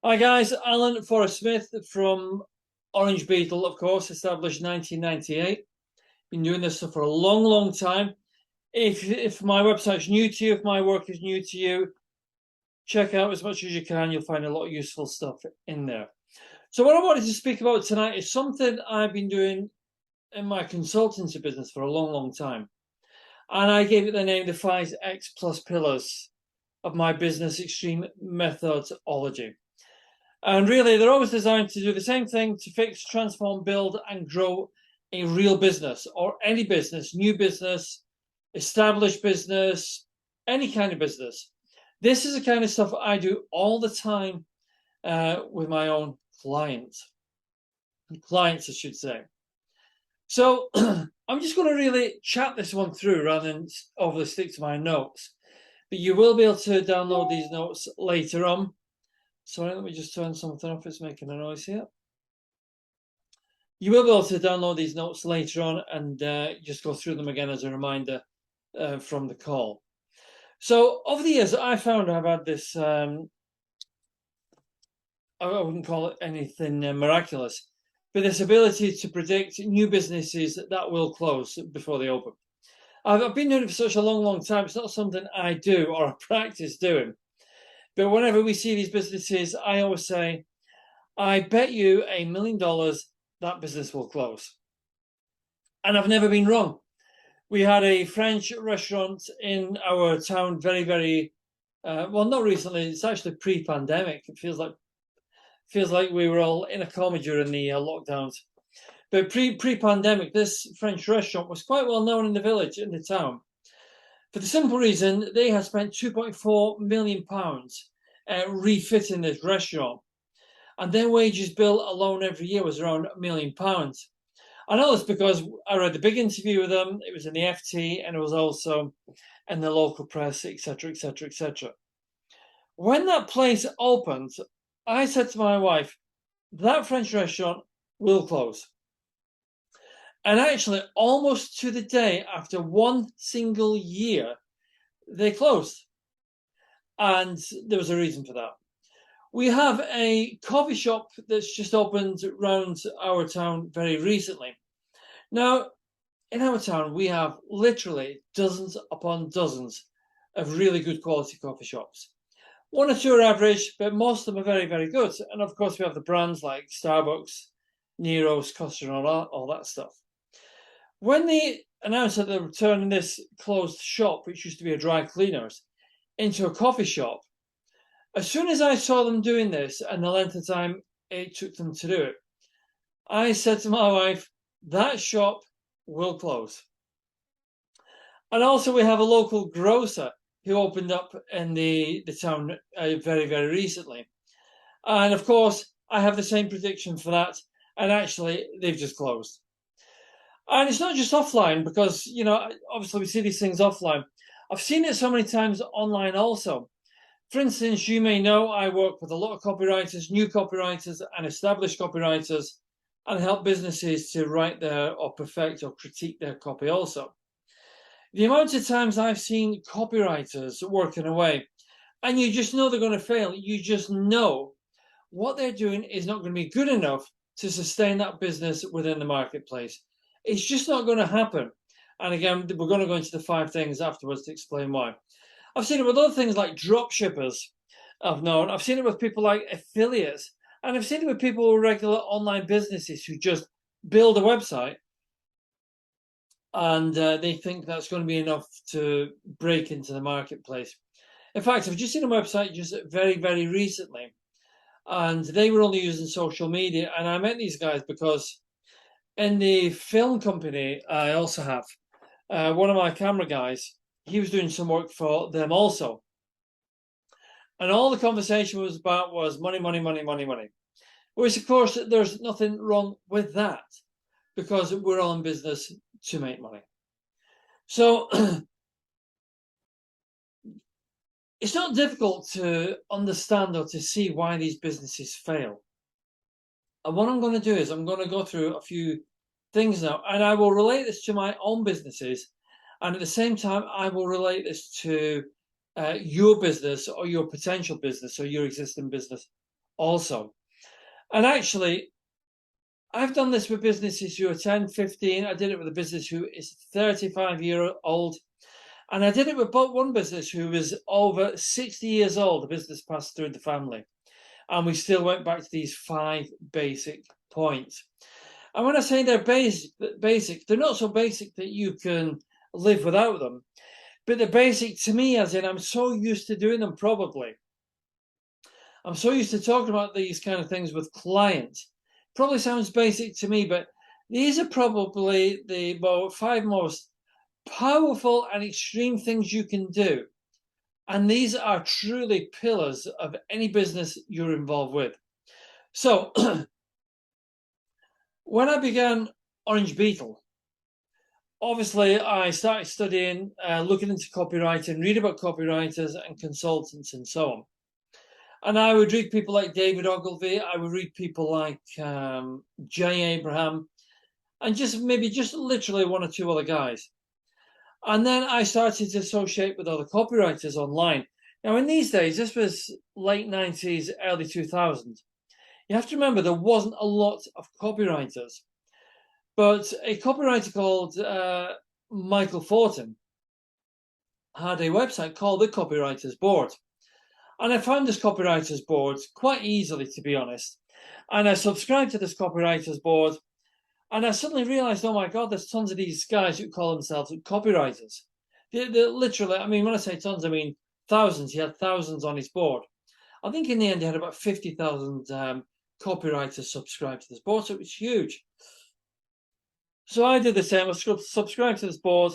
Hi guys, Alan Forrest Smith from Orange Beetle, of course, established 1998. Been doing this for a long, long time. If my website's new to you, if my work is new to you, check out as much as you can. You'll find a lot of useful stuff in there. So what I wanted to speak about tonight is something I've been doing in my consultancy business for a long, long time. And I gave it the name the 5X Plus Pillars of my business extreme methodology. And really, they're always designed to do the same thing: to fix, transform, build, and grow a real business, or any business, new business, established business, any kind of business. This is the kind of stuff I do all the time with my own clients, I should say. So I'm just going to really chat this one through rather than overly stick to my notes. But you will be able to download these notes later on. Sorry, let me just turn something off. It's making a noise here. You will be able to download these notes later on and just go through them again as a reminder from the call. So over the years, I found I've had this, I wouldn't call it anything miraculous, but this ability to predict new businesses that will close before they open. I've been doing it for such a long, long time. It's not something I do or I practice doing. But whenever we see these businesses, I always say, I bet you $1 million that business will close. And I've never been wrong. We had a French restaurant in our town very, well, not recently. It's actually pre-pandemic. It feels like we were all in a coma during the lockdowns. But pre-pandemic, this French restaurant was quite well known in the village, in the town, for the simple reason they had spent £2.4 million refitting this restaurant. And their wages bill alone every year was around £1 million. I know this because I read the big interview with them. It was in the FT and it was also in the local press, etc., etc., etc. When that place opened, I said to my wife, that French restaurant will close. And actually, almost to the day after one single year, they closed. And there was a reason for that. We have a coffee shop that's just opened around our town very recently. Now, in our town, we have literally dozens upon dozens of really good quality coffee shops. One or two are average, but most of them are very, very good. And of course, we have the brands like Starbucks, Nero's, Costa, and all that stuff. When they announced that they were turning this closed shop, which used to be a dry cleaners, into a coffee shop, as soon as I saw them doing this and the length of time it took them to do it, I said to my wife, that shop will close. And also we have a local grocer who opened up in the town very, very recently. And of course, I have the same prediction for that. And actually, they've just closed. And it's not just offline because, obviously we see these things offline. I've seen it so many times online also. For instance, you may know I work with a lot of copywriters, new copywriters and established copywriters, and help businesses to write their or perfect or critique their copy also. The amount of times I've seen copywriters working away, and you just know they're going to fail. You just know what they're doing is not going to be good enough to sustain that business within the marketplace. It's just not going to happen. And again, we're going to go into the 5 things afterwards to explain why. I've seen it with other things like drop shippers. I've seen it with people like affiliates. And I've seen it with people with regular online businesses who just build a website and they think that's going to be enough to break into the marketplace. In fact, I've just seen a website just very, very recently, and they were only using social media. And I met these guys because in the film company I also have, one of my camera guys, he was doing some work for them also. And all the conversation was about was money, money, money, money, money. Which, of course, there's nothing wrong with that because we're all in business to make money. So it's not difficult to understand or to see why these businesses fail. And what I'm going to do is I'm going to go through a few things now, and I will relate this to my own businesses. And at the same time, I will relate this to your business or your potential business or your existing business also. And actually, I've done this with businesses who are 10, 15. I did it with a business who is 35-year-old. And I did it with one business who was over 60 years old. The business passed through the family. And we still went back to these 5 basic points. And when I say they're basic, they're not so basic that you can live without them. But they're basic to me, as in I'm so used to doing them probably. I'm so used to talking about these kind of things with clients. Probably sounds basic to me, but these are probably the 5 most powerful and extreme things you can do. And these are truly pillars of any business you're involved with. So when I began Orange Beetle, obviously I started studying, looking into copywriting, read about copywriters and consultants and so on. And I would read people like David Ogilvy. I would read people like Jay Abraham, and just literally 1 or 2 other guys. And then I started to associate with other copywriters online. Now, in these days, this was late 90s, early 2000s. You have to remember there wasn't a lot of copywriters, but a copywriter called Michael Fortin had a website called the Copywriters Board. And I found this copywriters board quite easily, to be honest. And I subscribed to this copywriters board. And I suddenly realized, oh my God, there's tons of these guys who call themselves copywriters. They're literally, I mean, when I say tons, I mean thousands. He had thousands on his board. I think in the end, he had about 50,000 copywriters subscribed to this board. So it was huge. So I did the same. I subscribed to this board.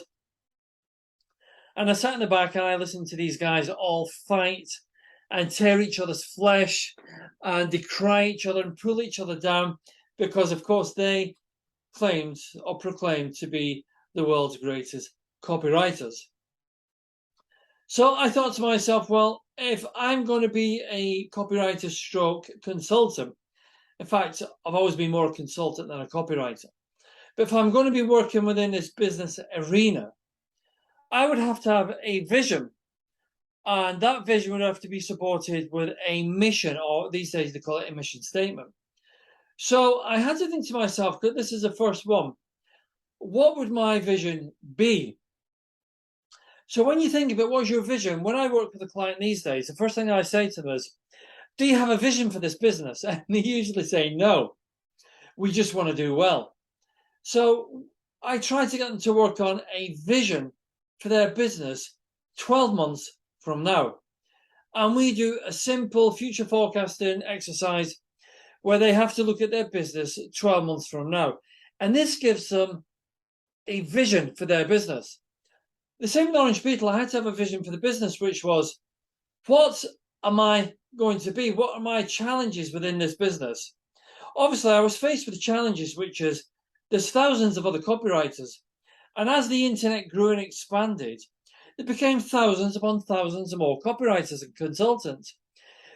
And I sat in the back and I listened to these guys all fight and tear each other's flesh and decry each other and pull each other down because, of course, they claimed or proclaimed to be the world's greatest copywriters. So I thought to myself, well, if I'm going to be a copywriter stroke consultant, in fact, I've always been more a consultant than a copywriter. But if I'm going to be working within this business arena, I would have to have a vision. And that vision would have to be supported with a mission, or these days they call it a mission statement. So I had to think to myself, that this is the first one, what would my vision be? So when you think about what's your vision, when I work with a client these days, the first thing I say to them is, do you have a vision for this business? And they usually say, no, we just want to do well. So I try to get them to work on a vision for their business 12 months from now. And we do a simple future forecasting exercise where they have to look at their business 12 months from now. And this gives them a vision for their business. The same with Orange Beetle, I had to have a vision for the business, which was, what am I going to be? What are my challenges within this business? Obviously, I was faced with challenges, which is there's thousands of other copywriters. And as the internet grew and expanded, there became thousands upon thousands of more copywriters and consultants.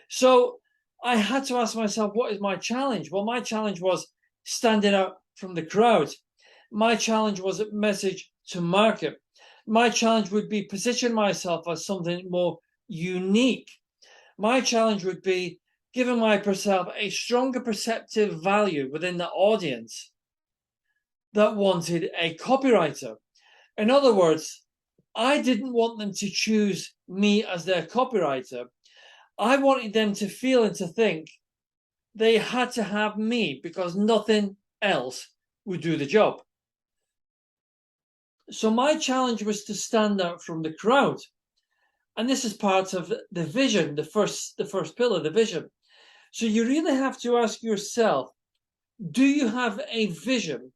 So I had to ask myself, what is my challenge? Well, my challenge was standing out from the crowd. My challenge was message to market. My challenge would be position myself as something more unique. My challenge would be giving myself a stronger perceptive value within the audience that wanted a copywriter. In other words, I didn't want them to choose me as their copywriter. I wanted them to feel and to think they had to have me because nothing else would do the job. So my challenge was to stand out from the crowd. And this is part of the vision, the first pillar, the vision. So you really have to ask yourself, do you have a vision?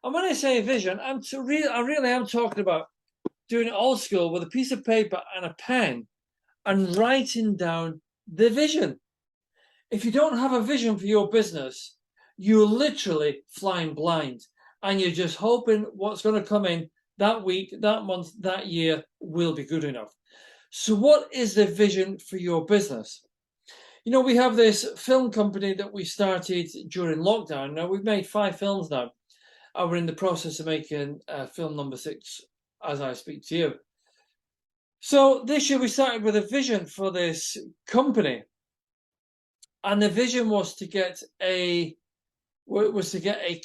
And when I say a vision, I really am talking about doing it old school with a piece of paper and a pen and writing down the vision. If you don't have a vision for your business, you're literally flying blind and you're just hoping what's going to come in that week, that month, that year will be good enough. So what is the vision for your business? You know, we have this film company that we started during lockdown. Now, we've made 5 films now. And we're in the process of making film number 6 as I speak to you. So this year we started with a vision for this company. and the vision was to get a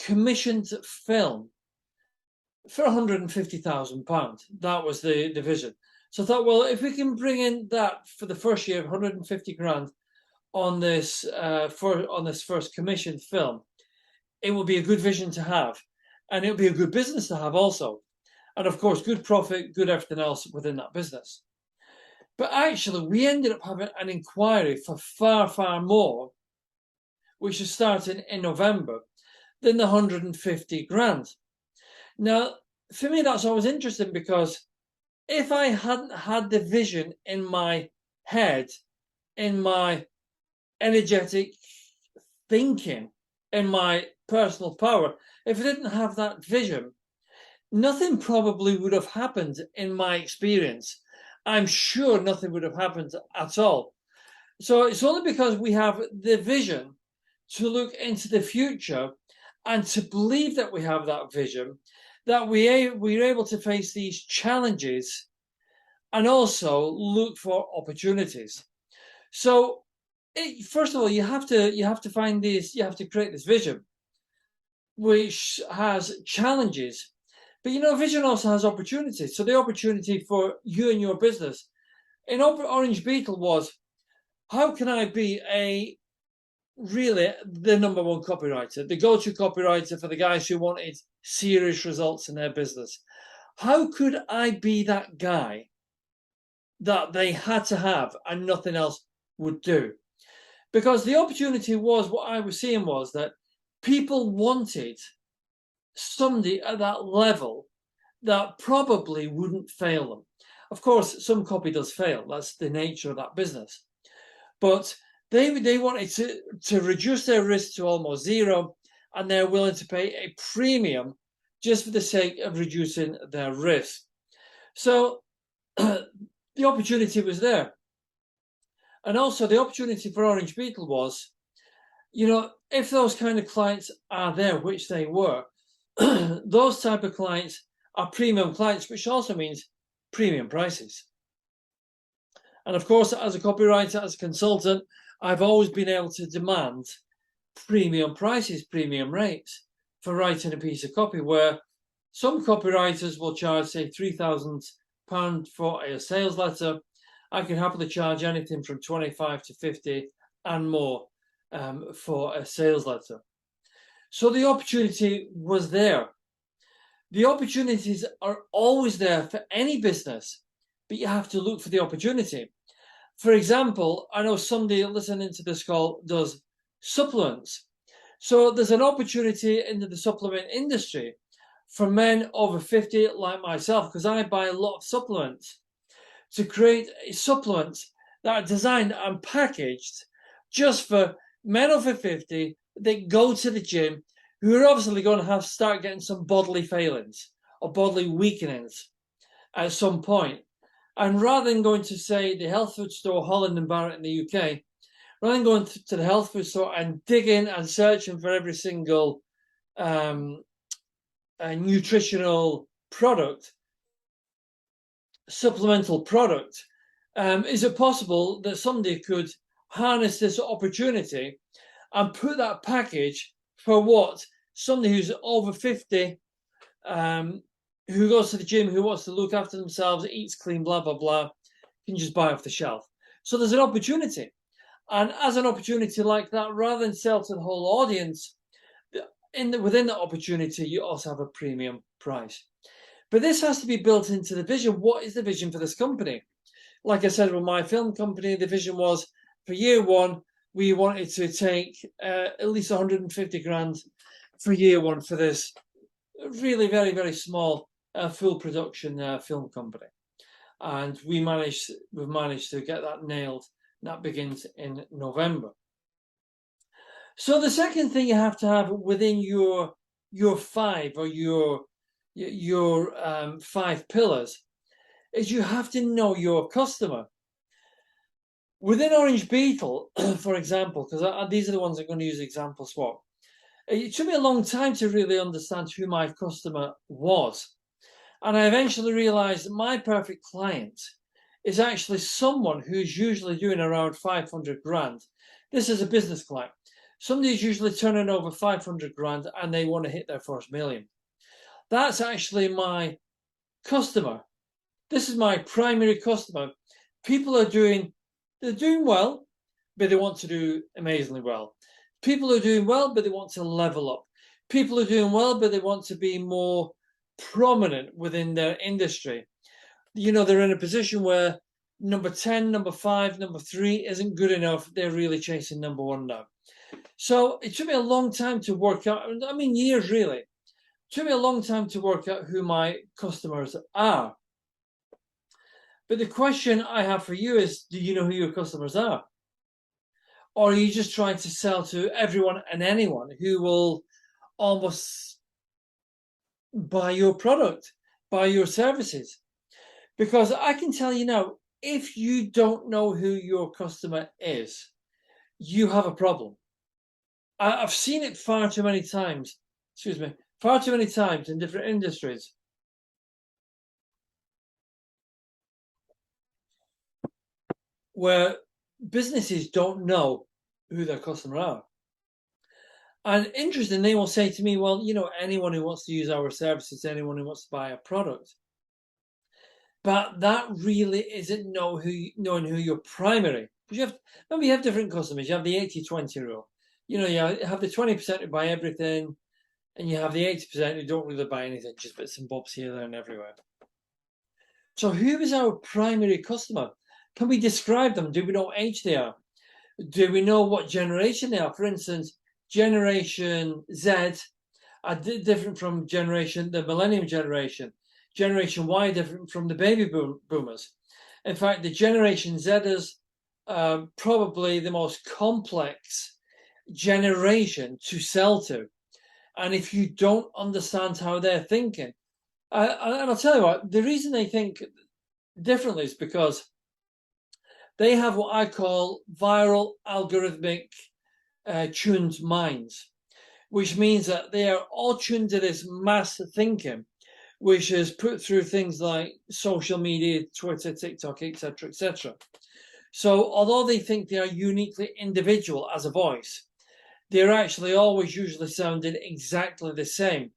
commissioned film for £150,000. That was the vision. So I thought, well, if we can bring in that for the first year, 150 grand on this first commissioned film, it will be a good vision to have, and it'll be a good business to have also, and of course, good profit, good everything else within that business. But actually, we ended up having an inquiry for far, far more, which is starting in November, than the 150 grand. Now, for me, that's always interesting, because if I hadn't had the vision in my head, in my energetic thinking, in my personal power, if I didn't have that vision, nothing probably would have happened in my experience. I'm sure nothing would have happened at all. So it's only because we have the vision to look into the future and to believe that we have that vision that we're able to face these challenges and also look for opportunities. So first of all, you have to find these, you have to create this vision which has challenges. But vision also has opportunities. So the opportunity for you and your business in Orange Beetle was, how can I be really the number one copywriter, the go-to copywriter for the guys who wanted serious results in their business? How could I be that guy that they had to have and nothing else would do? Because the opportunity was, what I was seeing was that people wanted somebody at that level that probably wouldn't fail them. Of course, some copy does fail. That's the nature of that business. But they wanted to reduce their risk to almost zero, and they're willing to pay a premium just for the sake of reducing their risk. So the opportunity was there. And also the opportunity for Orange Beetle was, if those kind of clients are there, which they were, those type of clients are premium clients, which also means premium prices. And of course, as a copywriter, as a consultant, I've always been able to demand premium prices, premium rates for writing a piece of copy, where some copywriters will charge, say, £3,000 for a sales letter. I can happily charge anything from 25 to 50 and more for a sales letter. So the opportunity was there. The opportunities are always there for any business, but you have to look for the opportunity. For example, I know somebody listening to this call does supplements. So there's an opportunity into the supplement industry for men over 50 like myself, because I buy a lot of supplements, to create supplements that are designed and packaged just for men over 50 that go to the gym, who are obviously going to start getting some bodily failings or bodily weakenings at some point. And rather than going to, say, the health food store Holland and Barrett in the UK, rather than going to the health food store and digging and searching for every single nutritional product, supplemental product, is it possible that somebody could harness this opportunity and put that package for what somebody who's over 50, who goes to the gym, who wants to look after themselves, eats clean, blah, blah, blah, can just buy off the shelf? So there's an opportunity. And as an opportunity like that, rather than sell to the whole audience, within that opportunity, you also have a premium price. But this has to be built into the vision. What is the vision for this company? Like I said, with my film company, the vision was, for year one, we wanted to take at least 150 grand for year one for this really very, very small full production film company. And we've managed to get that nailed. That begins in November. So the second thing you have to have within your five, or your 5 pillars, is you have to know your customer. Within Orange Beetle, for example, because these are the ones I'm going to use examples for, it took me a long time to really understand who my customer was. And I eventually realized that my perfect client is actually someone who's usually doing around 500 grand. This is a business client. Somebody who's usually turning over 500 grand and they want to hit their first million. That's actually my customer. This is my primary customer. People they're doing well, but they want to do amazingly well. People are doing well, but they want to level up. People are doing well, but they want to be more prominent within their industry. They're in a position where number 10, number 5, number 3 isn't good enough. They're really chasing number 1 now. So it took me a long time to work out, years really. It took me a long time to work out who my customers are. But the question I have for you is, do you know who your customers are? Or are you just trying to sell to everyone and anyone who will almost buy your product, buy your services? Because I can tell you now, if you don't know who your customer is, you have a problem. I've seen it far too many times, far too many times in different industries where businesses don't know who their customer are. And interesting, they will say to me, well, anyone who wants to use our services, anyone who wants to buy a product. But that really isn't knowing who your primary. Because you have different customers. You have the 80-20 rule. You have the 20% who buy everything, and you have the 80% who don't really buy anything, just bits and bobs here, there, and everywhere. So who is our primary customer? Can we describe them? Do we know what age they are? Do we know what generation they are? For instance, Generation Z are different from the millennium generation. Generation Y different from the baby boomers. In fact, the Generation Zers are probably the most complex generation to sell to. And if you don't understand how they're thinking, and I'll tell you what, the reason they think differently is because they have what I call viral algorithmic tuned minds, which means that they are all tuned to this mass thinking, which is put through things like social media, Twitter, TikTok, etc., etc. So although they think they are uniquely individual as a voice, they're actually always usually sounding exactly the same.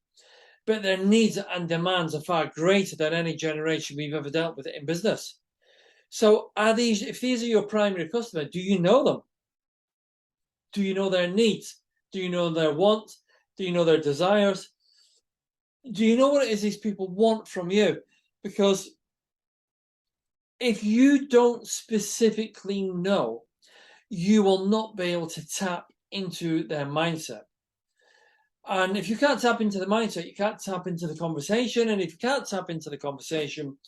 But their needs and demands are far greater than any generation we've ever dealt with in business. So if these are your primary customer, do you know them? Do you know their needs? Do you know their wants? Do you know their desires? Do you know what it is these people want from you? Because if you don't specifically know, you will not be able to tap into their mindset. And if you can't tap into the mindset, you can't tap into the conversation. And if you can't tap into the conversation,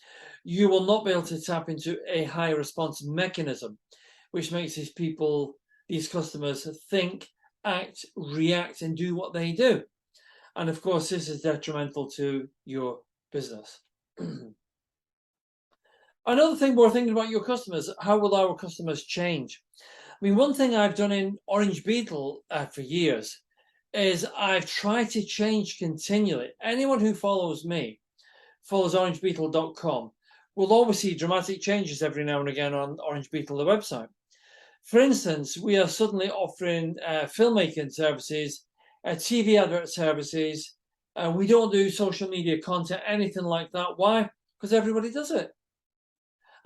you will not be able to tap into a high response mechanism, which makes these customers think, act, react, and do what they do. And of course, this is detrimental to your business. Another thing we're thinking about your customers, how will our customers change? One thing I've done in Orange Beetle for years is I've tried to change continually. Anyone who follows me, follows orangebeetle.com, will always see dramatic changes every now and again on Orange Beetle, the website. For instance, we are suddenly offering filmmaking services, TV advert services. We don't do social media content, anything like that. Why? Because everybody does it.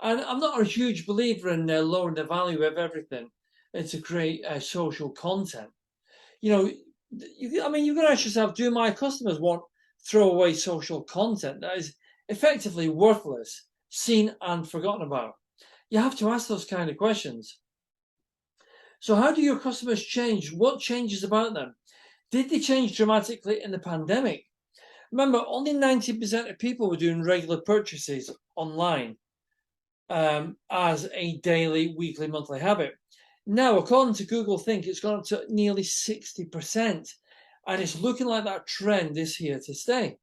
And I'm not a huge believer in lowering the value of everything to create social content. You've got to ask yourself, do my customers want throwaway social content that is effectively worthless, seen and forgotten about? You have to ask those kind of questions. So how do your customers change? What changes about them? Did they change dramatically in the pandemic? Remember, only 90% of people were doing regular purchases online as a daily, weekly, monthly habit. Now, according to Google Think, it's gone up to nearly 60%. And it's looking like that trend is here to stay.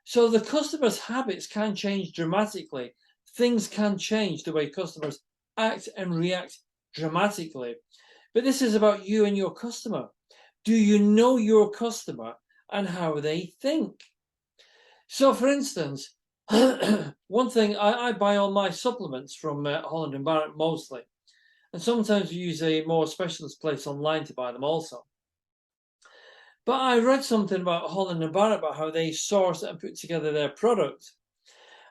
So the customers' habits can change dramatically. Things can change the way customers act and react dramatically. But this is about you and your customer. Do you know your customer and how they think? So, for instance, one thing, I buy all my supplements from Holland & Barrett mostly. And sometimes we use a more specialist place online to buy them also. But I read something about Holland and Barrett, about how they source and put together their product.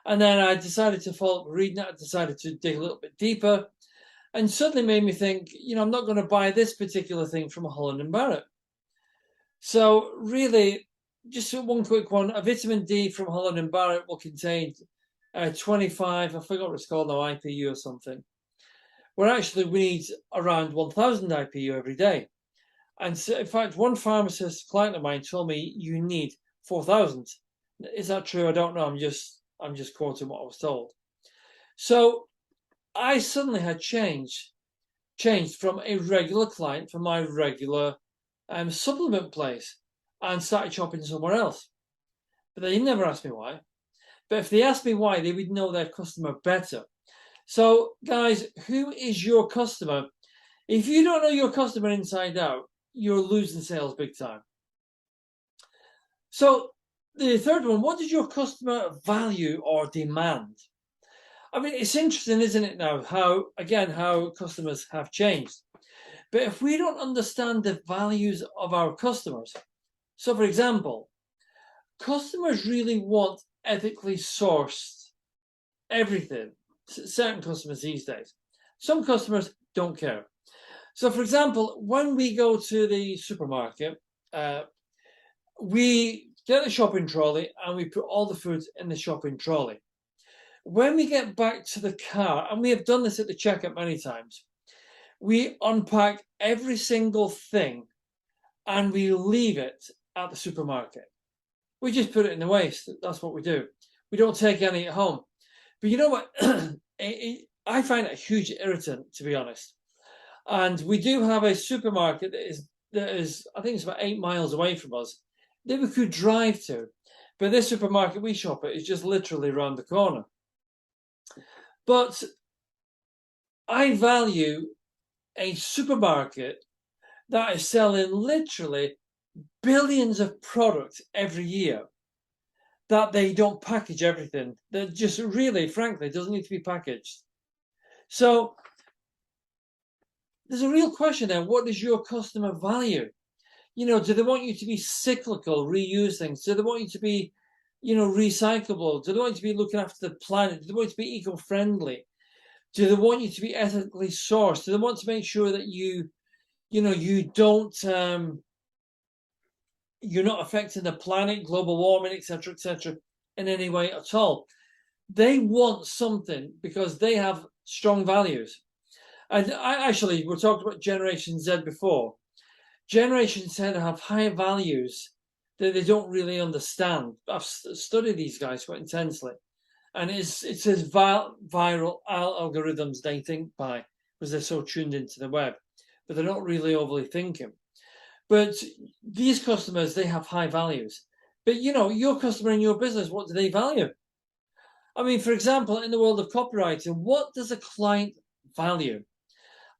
And then I decided to follow up reading it. I decided to dig a little bit deeper, and suddenly made me think, I'm not going to buy this particular thing from Holland and Barrett. So really, just one quick one, a vitamin D from Holland and Barrett will contain 25, I forgot what it's called now, IPU or something. Where actually we need around 1,000 IPU every day. And so, in fact, one pharmacist client of mine told me you need 4,000. Is that true? I don't know. I'm just quoting what I was told. So I suddenly had changed from a regular client, from my regular supplement place, and started shopping somewhere else. But they never asked me why. But if they asked me why, they would know their customer better. So, guys, who is your customer? If you don't know your customer inside out, you're losing sales big time. So, the third one, what does your customer value or demand? I mean, it's interesting, isn't it, now, how customers have changed. But if we don't understand the values of our customers, so for example, customers really want ethically sourced everything. Certain customers these days. Some customers don't care. So for example, when we go to the supermarket, we get a shopping trolley and we put all the food in the shopping trolley. When we get back to the car, and we have done this at the checkout many times, we unpack every single thing and we leave it at the supermarket. We just put it in the waste. That's what we do. We don't take any at home. But you know what? I find it a huge irritant, to be honest. And we do have a supermarket that is, I think it's about 8 miles away from us, that we could drive to. But this supermarket we shop at is just literally around the corner. But I value a supermarket that is selling literally billions of products every year, that they don't package everything. That just really, frankly, doesn't need to be packaged. So there's a real question there. What does your customer value? Do they want you to be cyclical, reuse things? Do they want you to be, recyclable? Do they want you to be looking after the planet? Do they want you to be eco-friendly? Do they want you to be ethically sourced? Do they want to make sure that you don't, you're not affecting the planet, global warming, etc., in any way at all? They want something because they have strong values. And we're talking about Generation Z before. Generation Z have higher values that they don't really understand. I've studied these guys quite intensely. And it says viral algorithms they think by, because they're so tuned into the web. But they're not really overly thinking. But these customers, they have high values. But, your customer in your business, what do they value? I mean, for example, in the world of copywriting, what does a client value?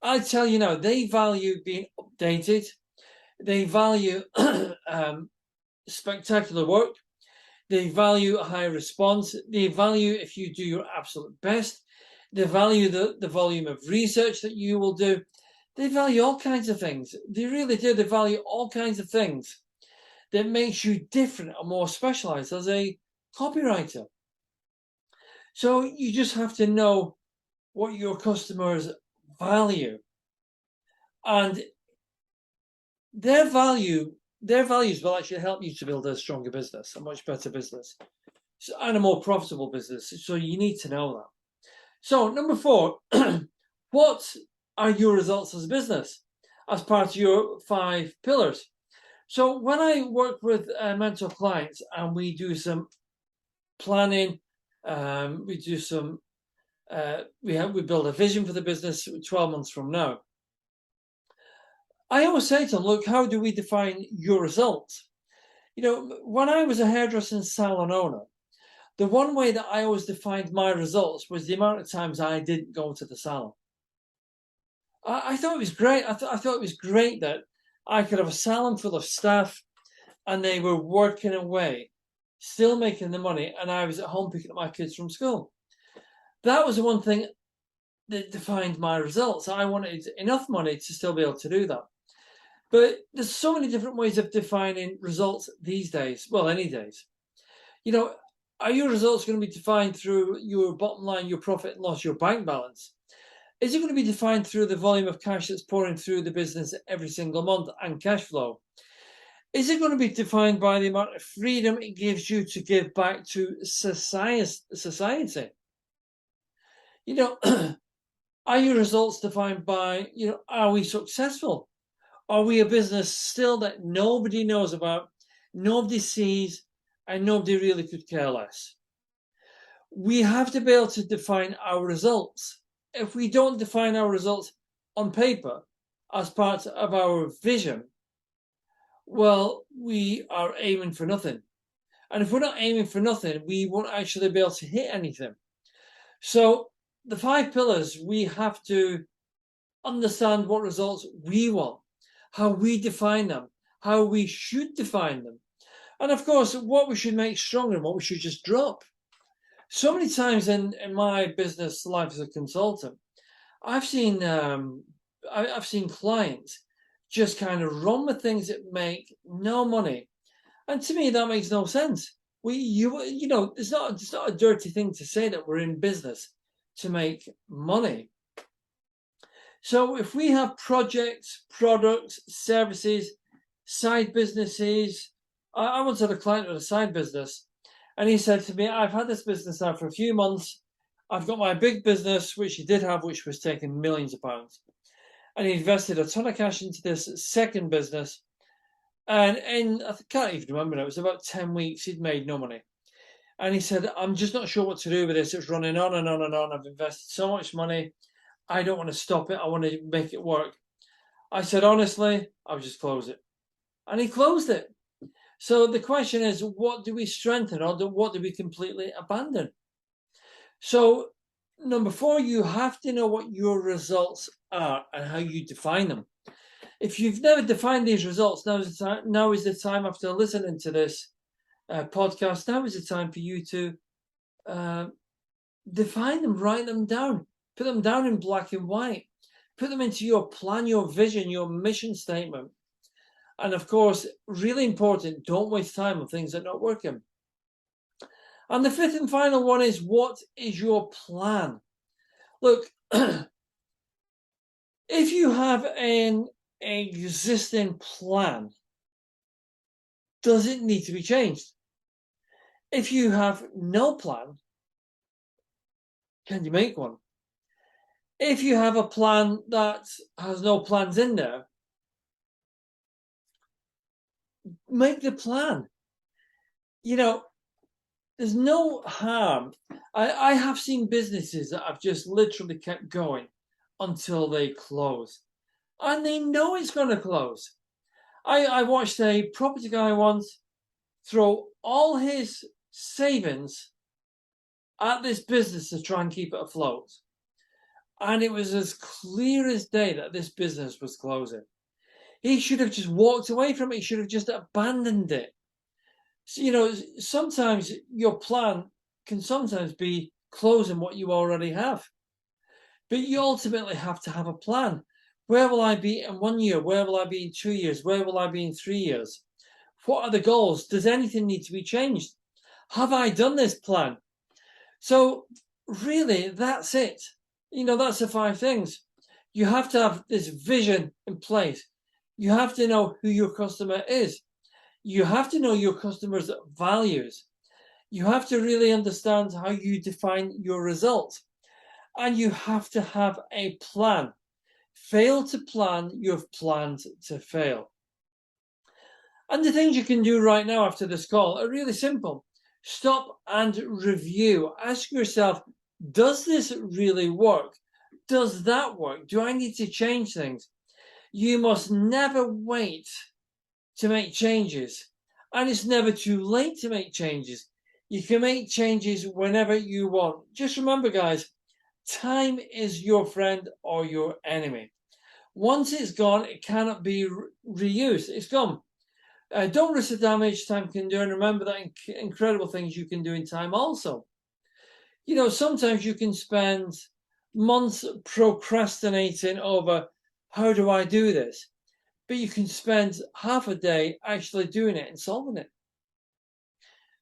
I tell you now, they value being updated. They value spectacular work. They value a high response. They value if you do your absolute best. They value the volume of research that you will do. They value all kinds of things. They really do. They value all kinds of things that makes you different and more specialized as a copywriter. So you just have to know what your customers value, and their values will actually help you to build a stronger business, a much better business, and a more profitable business. So you need to know that. So number 4, what are your results as a business as part of your 5 pillars? So when I work with mentor clients and we do some planning, we do some we build a vision for the business 12 months from now. I always say to them, look, how do we define your results? When I was a hairdresser and salon owner, the one way that I always defined my results was the amount of times I didn't go to the salon. I thought it was great. I thought it was great that I could have a salon full of staff and they were working away, still making the money, and I was at home picking up my kids from school. That was the one thing that defined my results. I wanted enough money to still be able to do that. But there's so many different ways of defining results these days. Well, any days. You know, are your results going to be defined through your bottom line, your profit and loss, your bank balance? Is it going to be defined through the volume of cash that's pouring through the business every single month and cash flow? Is it going to be defined by the amount of freedom it gives you to give back to society? You know, are your results defined by, are we successful? Are we a business still that nobody knows about, nobody sees, and nobody really could care less? We have to be able to define our results. If we don't define our results on paper as part of our vision, well, we are aiming for nothing. And if we're not aiming for nothing, we won't actually be able to hit anything. So the 5 pillars, we have to understand what results we want, how we define them, how we should define them. And of course, what we should make stronger and what we should just drop. So many times in my business life as a consultant, I've seen clients just kind of run with things that make no money, and to me that makes no sense. It's not a dirty thing to say that we're in business to make money. So if we have projects, products, services, side businesses, I once had a client with a side business, and he said to me, I've had this business now for a few months. I've got my big business, which he did have, which was taking millions of pounds. And he invested a ton of cash into this second business. And I can't even remember now, it was about 10 weeks, he'd made no money. And he said, I'm just not sure what to do with this. It's running on and on and on. I've invested so much money. I don't want to stop it. I want to make it work. I said, honestly, I'll just close it. And he closed it. So the question is, what do we strengthen or what do we completely abandon? So number 4, you have to know what your results are and how you define them. If you've never defined these results, now is the time after listening to this podcast, now is the time for you to define them, write them down, put them down in black and white, put them into your plan, your vision, your mission statement. And of course, really important, don't waste time on things that are not working. And the 5th and final one is, what is your plan? Look, if you have an existing plan, does it need to be changed? If you have no plan, can you make one? If you have a plan that has no plans in there, make the plan. There's no harm. I have seen businesses that have just literally kept going until they close. And they know it's going to close. I watched a property guy once throw all his savings at this business to try and keep it afloat. And it was as clear as day that this business was closing. He should have just walked away from it. He should have just abandoned it. So, sometimes your plan can sometimes be closing what you already have. But you ultimately have to have a plan. Where will I be in 1 year? Where will I be in 2 years? Where will I be in 3 years? What are the goals? Does anything need to be changed? Have I done this plan? So really, that's it. That's the 5 things. You have to have this vision in place. You have to know who your customer is. You have to know your customer's values. You have to really understand how you define your results. And you have to have a plan. Fail to plan, you've planned to fail. And the things you can do right now after this call are really simple. Stop and review. Ask yourself, does this really work? Does that work? Do I need to change things? You must never wait to make changes. And it's never too late to make changes. You can make changes whenever you want. Just remember, guys, time is your friend or your enemy. Once it's gone, it cannot be reused. It's gone. Don't risk the damage time can do, and remember that incredible things you can do in time also. Sometimes you can spend months procrastinating over how do I do this, but you can spend half a day actually doing it and solving it.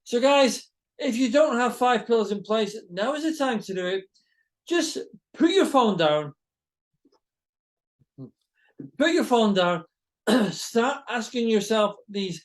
So guys, if you don't have 5 pillars in place, now is the time to do it. Just put your phone down. Put your phone down. Start asking yourself these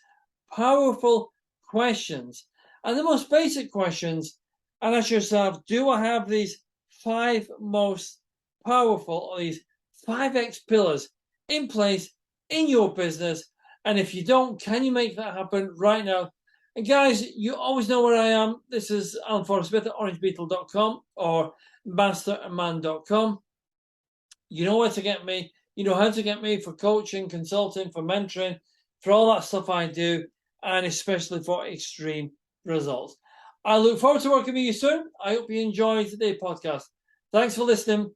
powerful questions. And the most basic questions, and ask yourself, do I have these 5 most powerful, or these 5X pillars in place in your business? And if you don't, can you make that happen right now? And guys, you always know where I am. This is Alan Forrest Smith at orangebeetle.com or masterman.com. You know where to get me. You know how to get me for coaching, consulting, for mentoring, for all that stuff I do, and especially for extreme results. I look forward to working with you soon. I hope you enjoyed today's podcast. Thanks for listening.